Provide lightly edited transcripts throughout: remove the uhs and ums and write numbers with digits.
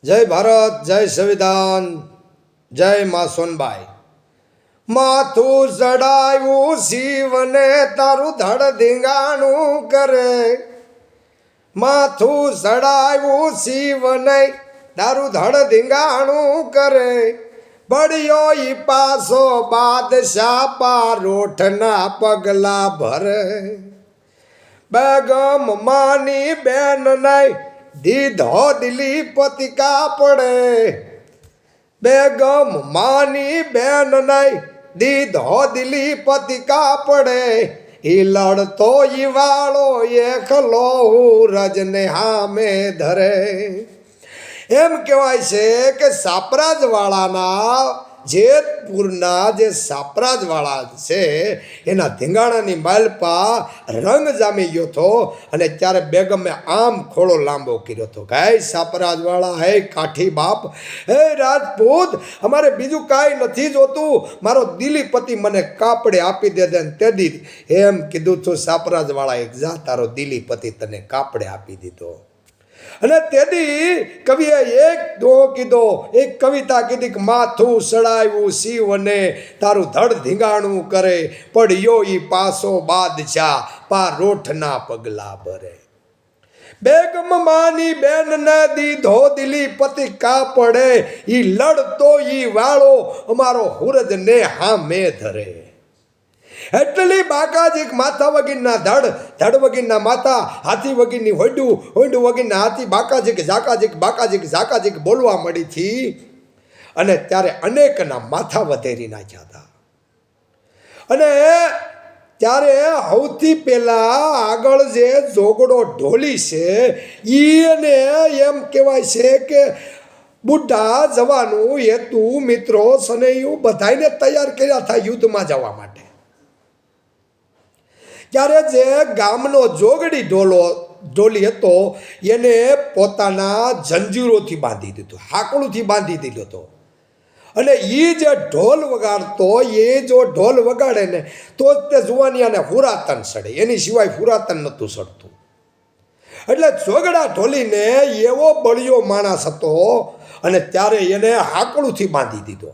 જય ભારત, જય સંવિધાન, જય માં સોનબાઈ. માથું ચડાયું શિવને તારું ધડ ધીંગાણું કરે. માથું ચડાયું શિવને તારું ધડ ધીંગાણું કરે. બળ્યો ઈ પાસો બાદશાહ પારોઠના પગલા ભરે. બેગમ માની બેન નહીં દીધો દિલી પતિકા પડે. બેગમ માની બેન નહીં દીધો દિલી પતિકા પડે. ઈ લડતો ઈ વાળો એકલો રજને હામે ધરે. એમ કહેવાય છે કે સાપરાજવાળાના જેતપુરના જે સાપરાજવાળા છે એના ધીંગાણાની માલપા રંગ જામી ગયો હતો અને ત્યારે બેગમે આમ ખોળો લાંબો કર્યો હતો. ગાય સાપરાજવાળા, હે કાઠી બાપ, હે રાજપૂત, અમારે બીજું કાંઈ નથી જોતું, મારો દિલી પતિ મને કાપડે આપી દે ને તે દી એમ કીધું હતું સાપરાજવાળા. એક જા, તારો દિલી પતિ તને કાપડે આપી દીધો. અને તેથી કવિએ એક દો કીધો, એક કવિતા કીધી કે માથું સડાયું શિવને તારું ધડ ધીંગાણું કરે. પડ્યો ઈ પાસો બાદશાહ પારોઠના પગલા ભરે. બેગમ માની બેન ને દીધો દિલી પતિ કાપડે. ઈ લડતો ઈ વાળો અમારો હુરજ ને હામે ધરે. એટલી બાકાજીક માથા વગીરના ધડ, ધડ વગીરના માથા, હાથી વગીરની હોંડું, હોંડું વગીરના હાથી, બાકાજીક ઝાકાજીક બાકાજીક ઝાકાજીક બોલવા મળી હતી. અને ત્યારે અનેકના માથા વધેરી નાખ્યા હતા. અને ત્યારે સૌથી પહેલા આગળ જે જોગડો ઢોલી છે એને એમ કહેવાય છે કે બુઢા જવાનું હેતુ મિત્રો સનૈયું બધાને તૈયાર કર્યા હતા યુદ્ધમાં જવા માટે. ત્યારે જે ગામનો જોગડી ઢોલી હતો એને પોતાના જંજીરોથી બાંધી દીધો, હાકડુંથી બાંધી દીધો હતો. અને એ જે ઢોલ વગાડતો, એ જો ઢોલ વગાડે ને તો જ તે જુવાનિયાને હુરાતન સડે, એની સિવાય હુરાતન નહોતું સડતું. એટલે જોગડા ઢોલીને એવો બળિયો માણસ હતો અને ત્યારે એને હાકડુંથી બાંધી દીધો.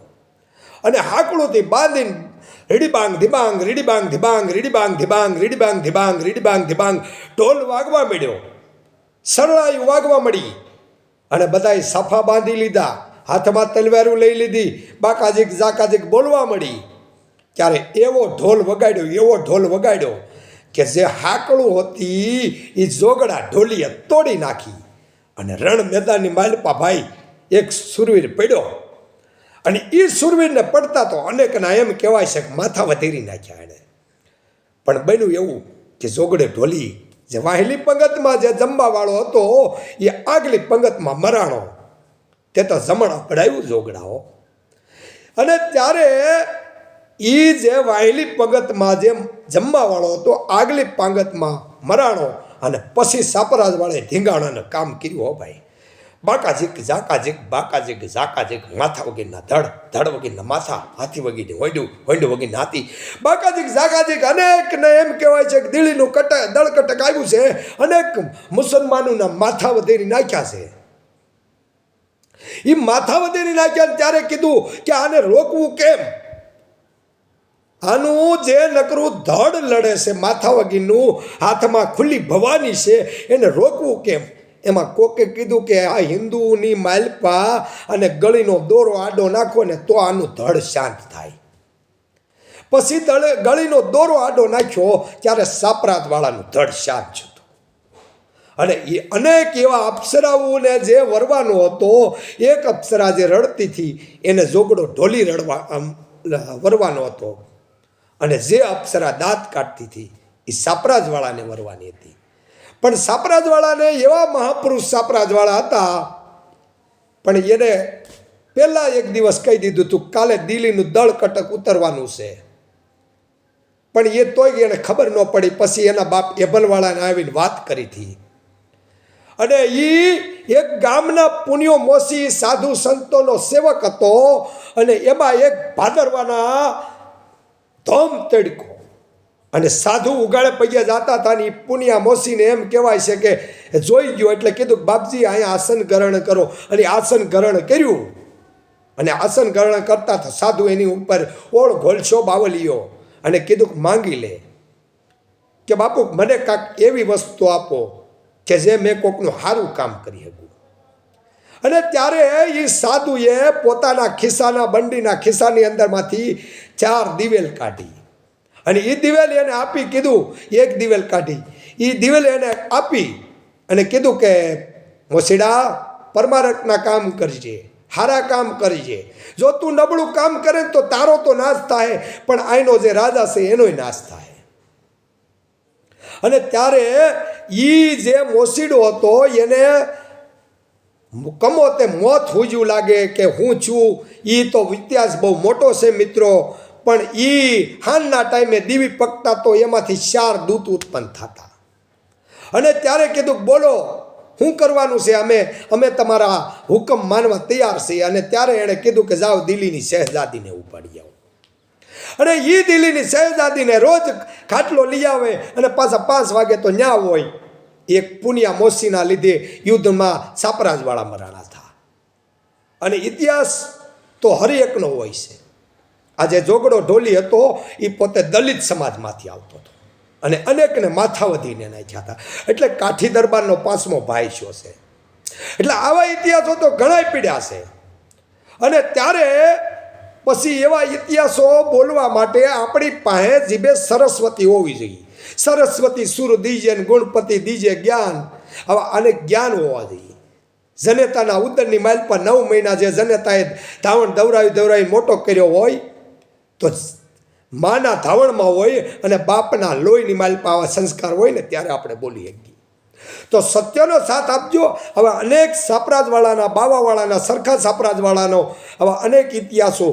અને હાકડુંથી બાંધીને રીડીબાંગ ધીબાંગ, રીડીબાંગ ધીબાંગ, રીડીબાંગ ધીબાંગ, રીડીબાંગ ધીબાંગ, રીડીબાંગ ધીબાંગ ઢોલ વાગવા મળ્યો, સરળાયું વાગવા મળી. અને બધાએ સફા બાંધી લીધા, હાથમાં તલવારું લઈ લીધી, બાકાજીક ઝાકાજીક બોલવા મળી. ત્યારે એવો ઢોલ વગાડ્યો, એવો ઢોલ વગાડ્યો કે જે હાકડું હતી એ જોગડા ઢોલીએ તોડી નાખી. અને રણ મેદાનની માલપા ભાઈ એક સુરવીર પડ્યો. અને એ સુરવીરને પડતા તો અનેકના એમ કહેવાય છે કે માથા વધેરી નાખ્યા એણે. પણ બન્યું એવું કે જોગડે ઢોલી જે વાહેલી પંગતમાં જે જમવાવાળો હતો એ આગલી પંગતમાં મરાણો. તે તો જમણ પડાયું જોગડાઓ. અને ત્યારે એ જે વાહેલી પંગતમાં જે જમવાવાળો હતો આગલી પંગતમાં મરાણો. અને પછી સાપરાજવાળે ધીંગાણાને કામ કર્યું. હો ભાઈ, બાકાજીક ઝાકાજીક બાકાજીક ઝાકાજીક, માથા વગીરના ધડ, ધડ વગીરના માથા, હાથી વગીરની હોંડું, હોંડું વગીરના હાથી, બાકાજીક ઝાકાજીક. અનેકને એમ કહેવાય છે કે દિલ્હીનું દળકટક આવ્યું છે. અનેક મુસલમાનોના માથા વધેરી નાખ્યા છે. એ માથા વધેરી નાખ્યા. ત્યારે કીધું કે આને રોકવું કેમ? આનું જે નકરું ધડ લડે છે માથા વગીરનું, હાથમાં ખુલ્લી ભવાની છે, એને રોકવું કેમ? એમાં કોકે કીધું કે આ હિન્દુની માલપા અને ગળીનો દોરો આડો નાખો ને તો આનું ધડ શાંત થાય. પછી ગળીનો દોરો આડો નાખ્યો ત્યારે સાપરાજવાળાનું ધડ શાંત થયું. અને એ અનેક એવા અપ્સરાઓને જે વરવાનો હતો, એક અપ્સરા જે રડતી હતી એને જોગડો ઢોલી વરવાનો હતો. અને જે અપ્સરા દાંત કાઢતી હતી એ સાપરાજવાળાને વરવાની હતી. પણ સાપરાજવાળાને એવા મહાપુરુષ સાપરાજવાળા હતા, પણ એને પહેલાં એક દિવસ કહી દીધું હતું કાલે દિલ્હીનું દળ કટક ઉતરવાનું છે. પણ એ તોય એને ખબર ન પડી. પછી એના બાપ એભલવાળાને આવીને વાત કરી હતી. અને એ એક ગામના પુણ્યો મોસી સાધુ સંતોનો સેવક હતો. અને એમાં એક ભાદરવાના ધોમ તડકો અને સાધુ ઉગાડે પૈયા જાતા હતા ને પુનિયા મોસીને એમ કહેવાય છે કે જોઈ ગયો એટલે કીધું કે બાપજી અહીંયા આસન ગ્રહણ કરો, અને આસન ગ્રહણ કર્યું. અને આસન ગ્રહણ કરતા હતા સાધુ એની ઉપર ઓળ ઘોલશો બાવલીઓ અને કીધું કે માંગી લે કે બાપુ મને કાંઈક એવી વસ્તુ આપો કે જે મેં કોકનું સારું કામ કરી શકું. અને ત્યારે એ સાધુએ પોતાના ખિસ્સાના બંડીના ખિસ્સાની અંદરમાંથી 4 દિવેલ કાઢી અને એ દિવેલ એને આપી. કીધું એક દિવેલ કાઢી, એ દિવેલ એને આપી અને કીધું કે મોસીડા પરમારથના કામ કરજે, સારા કામ કરજે. જો તું નબળું કામ કરે તો તારો તો નાશ થાય, પણ આઈનો જે રાજા છે એનોય નાશ થાય. અને ત્યારે એ જે મોસીડો હતો એને કમોતે મોત હુજવું લાગે કે હું છું. એ તો ઇતિહાસ બહુ મોટો છે મિત્રો, પણ એ હાનના ટાઈમે દીવી પકતા તો એમાંથી 4 દૂત ઉત્પન્ન થતા. અને ત્યારે કીધું બોલો શું કરવાનું છે, અમે તમારા હુકમ માનવા તૈયાર છીએ. અને ત્યારે એણે કીધું કે જાઓ દિલ્હીની શહેજાદીને ઉપાડી આવો. અને એ દિલ્હીની શહેજાદીને રોજ ખાટલો લઈ આવે અને પાછા 5 વાગે તો ન્યા હોય. એક પુનિયા મોસીના લીધે યુદ્ધમાં સાપરાજવાળા મરાણા હતા. અને ઇતિહાસ તો હરેકનો હોય છે. આજે જોગડો ઢોલી હતો એ પોતે દલિત સમાજમાંથી આવતો હતો અને અનેકને માથા વધીને નાખ્યા હતા. એટલે કાઠી દરબારનો 5મો ભાઈ છો છે. એટલે આવા ઇતિહાસો તો ઘણાય પીડ્યા છે. અને ત્યારે પછી એવા ઇતિહાસો બોલવા માટે આપણી પાસે જીભે સરસ્વતી હોવી જોઈએ. સરસ્વતી સુર દીજે ને ગુણપતિ દીજે જ્ઞાન, આવા અનેક જ્ઞાન હોવા જોઈએ. જનેતાના ઉદરની માઇલ પર 9 મહિના જે જનેતાએ ધાવણ દવરાવી મોટો કર્યો હોય તો માના ધાવણમાં હોય અને બાપના લોહીની માઇલ પર આવા સંસ્કાર હોય ને ત્યારે આપણે બોલી શકીએ. તો સત્યનો સાથ આપજો. હવે અનેક સાપરાજવાળાના, બાવાવાળાના, સરખા સાપરાજવાળાનો આવા અનેક ઇતિહાસો,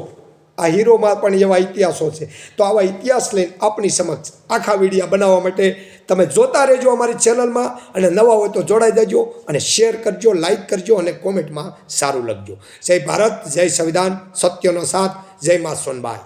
આ હીરોમાં પણ એવા ઇતિહાસો છે. તો આવા ઇતિહાસ લઈને આપણી સમક્ષ આખા વિડીયા બનાવવા માટે તમે જોતા રહેજો અમારી ચેનલમાં. અને નવા હોય તો જોડાઈ દેજો અને શેર કરજો, લાઈક કરજો અને કોમેન્ટમાં સારું લખજો. જય ભારત, જય સંવિધાન, સત્યનો સાથ, જય મા સોનબાઈ.